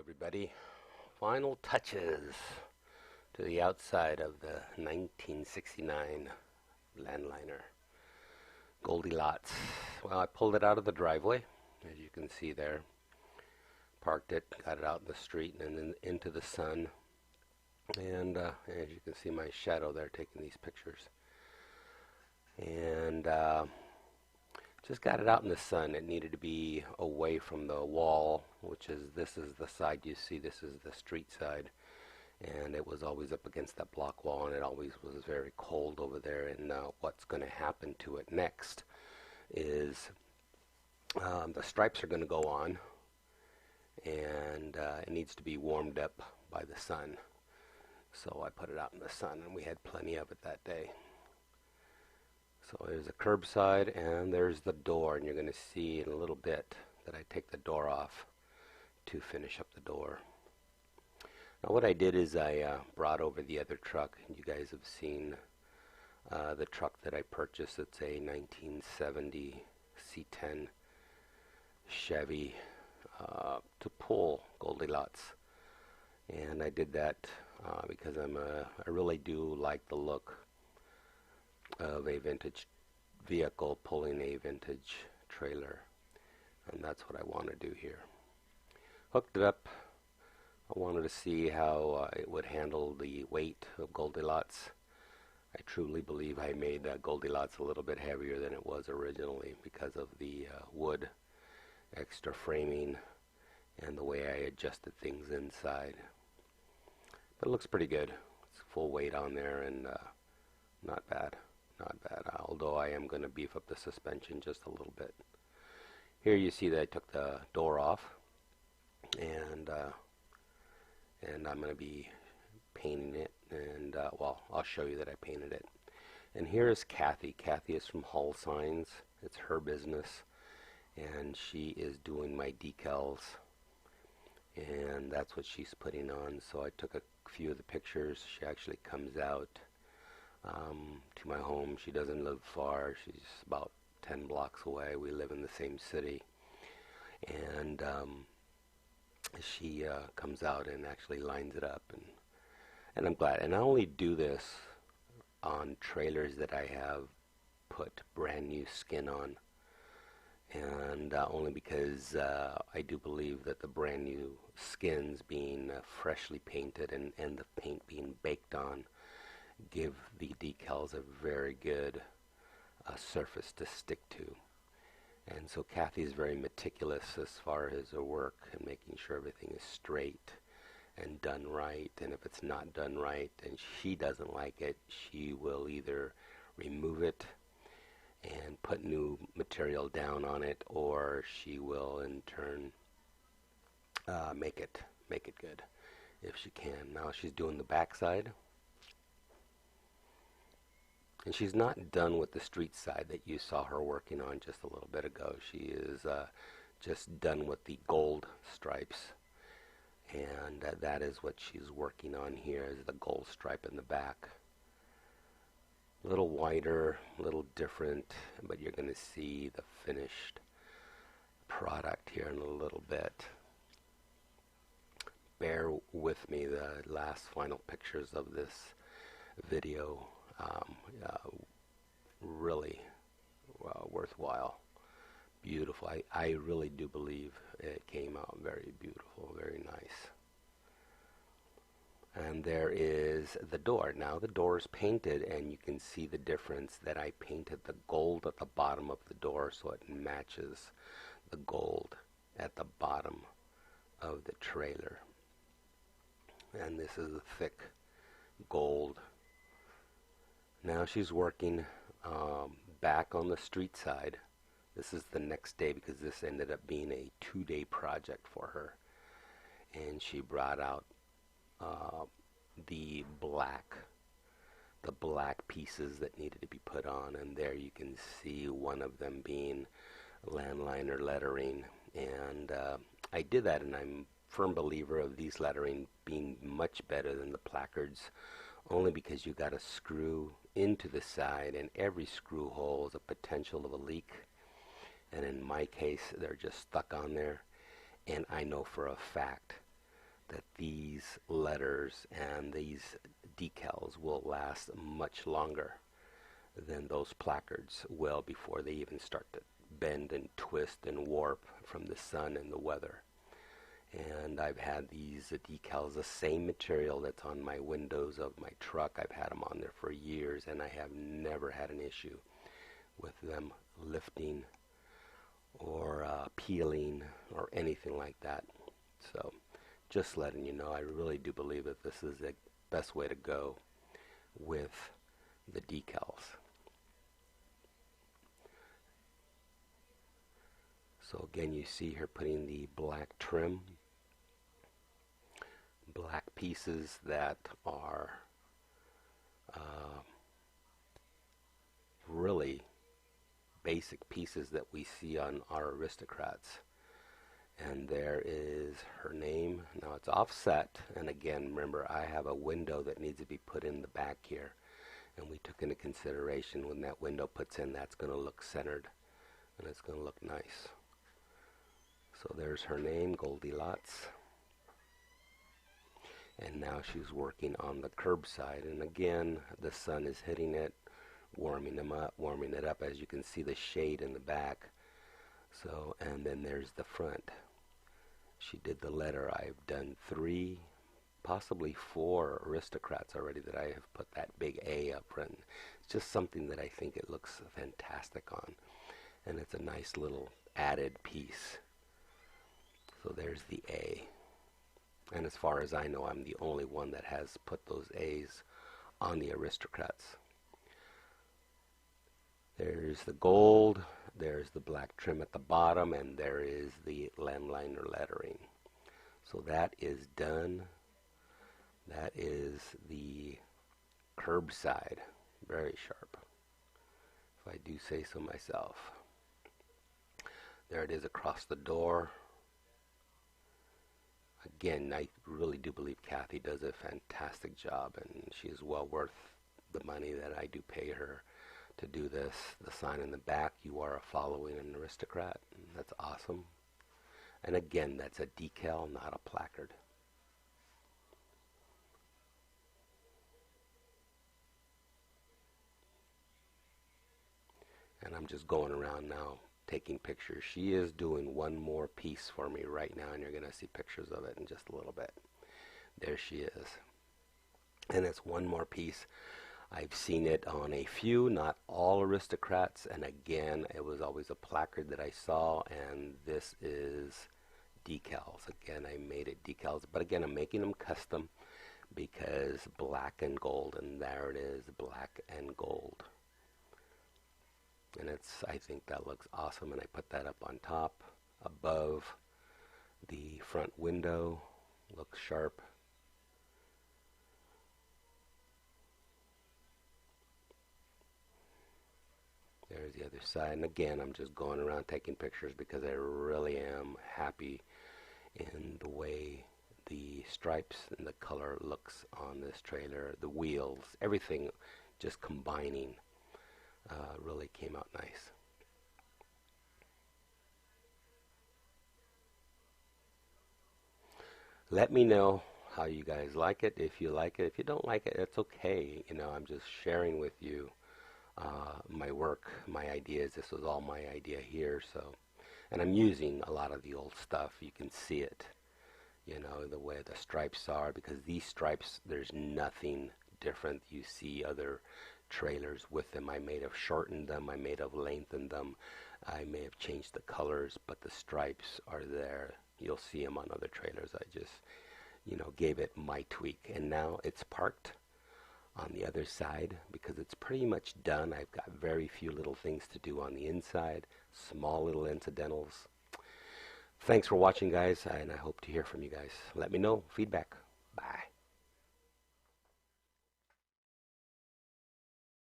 everybody. Final touches to the outside of the 1969 LandLiner Goldie lots. Well, I pulled it out of the driveway, as you can see there. Parked it, got it out in the street and then into the sun. And as you can see my shadow there taking these pictures. And just got it out in the sun. It needed to be away from the wall, this is the side you see. This is the street side, and it was always up against that block wall, and it always was very cold over there. And what's going to happen to it next is the stripes are going to go on, and it needs to be warmed up by the sun. So I put it out in the sun, and we had plenty of it that day. So there's the curbside and there's the door, and you're going to see in a little bit that I take the door off to finish up the door. Now what I did is I brought over the other truck. You guys have seen the truck that I purchased. It's a 1970 C10 Chevy to pull Goldie lots. And I did that because I really do like the look of a vintage vehicle pulling a vintage trailer, and that's what I want to do here. Hooked it up. I wanted to see how it would handle the weight of Goldie lots. I truly believe I made Goldie lots a little bit heavier than it was originally because of the wood, extra framing, and the way I adjusted things inside. But it looks pretty good. It's full weight on there, and not bad. Not bad, although I am going to beef up the suspension just a little bit. Here you see that I took the door off, and I'm going to be painting it, and well, I'll show you that I painted it. And here is Kathy. Kathy is from Hull Signs. It's her business, and she is doing my decals, and that's what she's putting on. So I took a few of the pictures. She actually comes out to my home. She doesn't live far. She's about 10 blocks away. We live in the same city, and she comes out and actually lines it up, and I'm glad. And I only do this on trailers that I have put brand new skin on, and only because I do believe that the brand new skins being freshly painted and the paint being baked on give the decals a very good surface to stick to. And so Kathy is very meticulous as far as her work and making sure everything is straight and done right. And if it's not done right and she doesn't like it, she will either remove it and put new material down on it, or she will in turn make it good if she can. Now she's doing the backside. And she's not done with the street side that you saw her working on just a little bit ago. She is just done with the gold stripes. And that is what she's working on here, is the gold stripe in the back. A little wider, a little different, but you're going to see the finished product here in a little bit. Bear with me, the last final pictures of this video. Really worthwhile, beautiful. I really do believe it came out very beautiful, very nice. And there is the door. Now the door is painted, and you can see the difference that I painted the gold at the bottom of the door so it matches the gold at the bottom of the trailer. And this is a thick gold. Now she's working back on the street side. This is the next day because this ended up being a 2-day project for her. And she brought out the black pieces that needed to be put on. And there you can see one of them being LandLiner lettering. And I did that, and I'm a firm believer of these lettering being much better than the placards, only because you got to screw into the side, and every screw hole is a potential of a leak. And in my case, they're just stuck on there. And I know for a fact that these letters and these decals will last much longer than those placards will before they even start to bend and twist and warp from the sun and the weather. And I've had these decals, the same material that's on my windows of my truck. I've had them on there for years, and I have never had an issue with them lifting or peeling or anything like that. So just letting you know, I really do believe that this is the best way to go with the decals. So again, you see here putting the black trim, black pieces that are really basic pieces that we see on our Aristocrats. And there is her name. Now it's offset, and again, remember, I have a window that needs to be put in the back here, and we took into consideration when that window puts in, that's going to look centered and it's going to look nice. So there's her name, Goldie. And now she's working on the curb side, and again, the sun is hitting it, warming it up. As you can see, the shade in the back. So, and then there's the front. She did the letter. I've done 3, possibly 4 Aristocrats already that I have put that big A up front. It's just something that I think it looks fantastic on, and it's a nice little added piece. So there's the A. And as far as I know, I'm the only one that has put those A's on the Aristocrats. There's the gold, there's the black trim at the bottom, and there is the LandLiner lettering. So that is done. That is the curb side. Very sharp, if I do say so myself. There it is across the door. Again, I really do believe Kathy does a fantastic job, and she is well worth the money that I do pay her to do this. The sign in the back, "You are following an Aristocrat." That's awesome. And again, that's a decal, not a placard. And I'm just going around now taking pictures. She is doing one more piece for me right now, and you're going to see pictures of it in just a little bit. There she is. And it's one more piece. I've seen it on a few, not all Aristocrats, and again, it was always a placard that I saw, and this is decals. Again, I made it decals, but again, I'm making them custom because black and gold, and there it is, black and gold. And I think that looks awesome, and I put that up on top, above the front window. Looks sharp. There's the other side, and again, I'm just going around taking pictures because I really am happy in the way the stripes and the color looks on this trailer, the wheels, everything just combining. Really came out nice. Let me know how you guys like it. If you like it, if you don't like it, it's okay. You know, I'm just sharing with you my work, my ideas. This was all my idea here. So, and I'm using a lot of the old stuff. You can see it, you know, the way the stripes are, because these stripes, there's nothing different. You see other trailers with them. I may have shortened them, I may have lengthened them, I may have changed the colors, but the stripes are there. You'll see them on other trailers. I just, you know, gave it my tweak, and now it's parked on the other side because it's pretty much done. I've got very few little things to do on the inside, small little incidentals. Thanks for watching, guys, and I hope to hear from you guys. Let me know feedback. Bye.